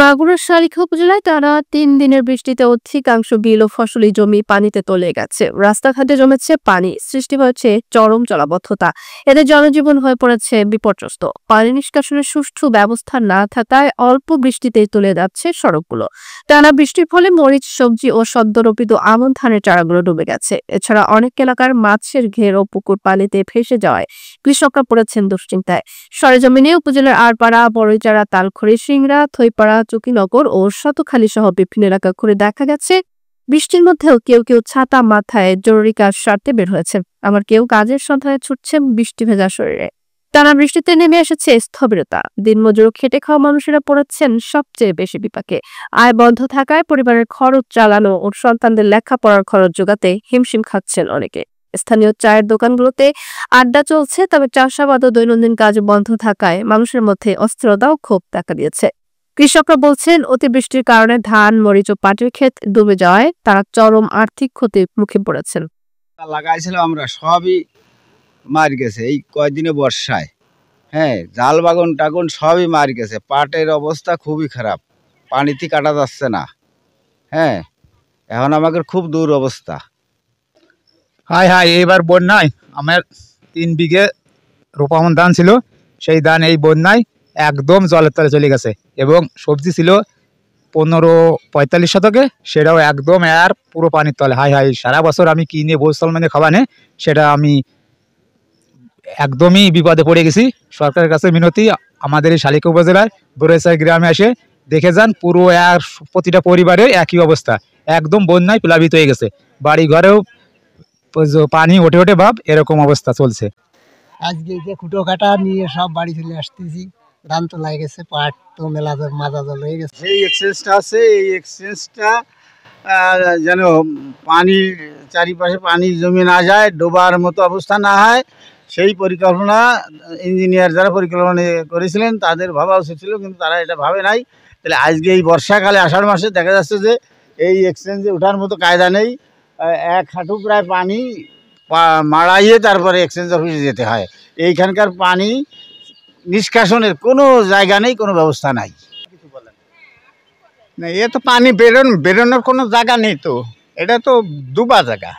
মাগুরার সারিখা উপজেলায় টানা ৩ দিনের বৃষ্টিতে অধিকাংশ বিল ও ফসলি জমি পানিতে তলিয়ে গেছে। রাস্তাঘাটে জমেছে পানি, সৃষ্টি হয়েছে চরম জলাবদ্ধতা। এতে জনজীবন হয়ে পড়েছে বিপর্যস্ত। পানি নিষ্কাশনের সুষ্ঠু ব্যবস্থা না থাকায় অল্প বৃষ্টিতেই তলিয়ে যাচ্ছে সড়কগুলো। টানা বৃষ্টির ফলে মরিচ, সবজি ও সদ্যরোপিত আমন ধানের চারাগুলো ডুবে গেছে। এছাড়া অনেক এলাকার মাছের ঘের ও পুকুর পানিতে ভেসে যাওয়ায় কৃষকরা পড়েছেন দুশ্চিন্তায়। সরেজমিনে উপজেলার আড়পাড়া, বড়ইচাড়া, তালখড়ি, সিংড়া, থইপাড়া, চকিনগর ও শতখালী সহ বিভিন্ন এলাকা ঘুরে দেখা গেছে বৃষ্টির মধ্যেও কেউ কেউ ছাতা মাথায় জরুরি কাজ সারতে বের হয়েছে, আবার কেউ কাজের সন্ধানে ছুটছেন বৃষ্টি ভেজা শরীরে। টানা বৃষ্টিতে নেমে এসেছে স্থবিরতা। দিনমজুর খেটে খাওয়া মানুষেরা পড়েছেন সবচেয়ে বেশি বিপাকে। আয় বন্ধ থাকায় পরিবারের খরচ চালানো ও সন্তানদের লেখাপড়ার খরচ জোগাতে হিমশিম খাচ্ছেন অনেকে। স্থানীয় চায়ের দোকানগুলোতে আড্ডা চলছে, তবে চাষাবাদ ও দৈনন্দিন কাজ বন্ধ থাকায় মানুষের মধ্যে অস্থিরতা ও ক্ষোভ দেখা দিয়েছে। কৃষকরা বলছেন, অতিবৃষ্টির কারণে ধান, মরিচ ও পাটের ক্ষেত ডুবে যাওয়ায় তারা চরম আর্থিক ক্ষতির মুখে পড়েছেন। লাগাইছিলাম আমরা সবই মার গেছে এই কয়দিনে বর্ষায়। হ্যাঁ, জাল বাগন টাগন সবই মার গেছে। পাটের অবস্থা খুবই খারাপ, পানিতে কাটা যাচ্ছে না। হ্যাঁ, এখন আমাদের খুব দূর অবস্থা। হাই হাই, এইবার বন্যায় আমার 3 বিঘে রোপামন ধান ছিল, সেই ধান এই বন্যায় একদম জলের তলে চলে গেছে। এবং সবজি ছিল 15-45 শতকে, সেটাও একদম আর পুরো পানির তলে। হাই হাই, সারা বছর আমি কি নিয়ে বসতাল মানে খাবানে, সেটা আমি একদমই বিপদে পড়ে গেছি। সরকারের কাছে মিনতি, আমাদের এই শালিকা উপজেলার বড়ইচাড়া গ্রামে এসে দেখে যান, পুরো প্রতিটা পরিবারের একই অবস্থা, একদম বন্যায় প্লাবিত হয়ে গেছে। বাড়ি ঘরেও পানি ওঠে ওঠে ভাব, এরকম অবস্থা চলছে। আজকে যে কুটো কাটা নিয়ে সব বাড়ি চলে আসতেছি। ধান তো লাগে গেছে, পাট তো মেলা মাজা জল হয়ে গেছে। এই এক্সচেঞ্জটা আছে, এই এক্সচেঞ্জটা যেন পানির চারিপাশে পানি জমে না যায়, ডোবার মতো অবস্থা না হয়, সেই পরিকল্পনা ইঞ্জিনিয়ার যারা পরিকল্পনা করেছিলেন তাদের ভাবা উচিত ছিল, কিন্তু তারা এটা ভাবে নাই। তাহলে আজকে এই বর্ষাকালে আষাঢ় মাসে দেখা যাচ্ছে যে এই এক্সচেঞ্জে ওঠার মতো কায়দা নেই। 1 হাঁটু প্রায় পানি মাড়াইয়ে তারপরে এক্সচেঞ্জ অফিসে যেতে হয়। এইখানকার পানি নিষ্কাশনের কোনো জায়গা নেই, কোনো ব্যবস্থা নাই। না, এ তো পানি বেরোনোর কোনো জায়গা নেই, তো এটা তো ডুবা জায়গা।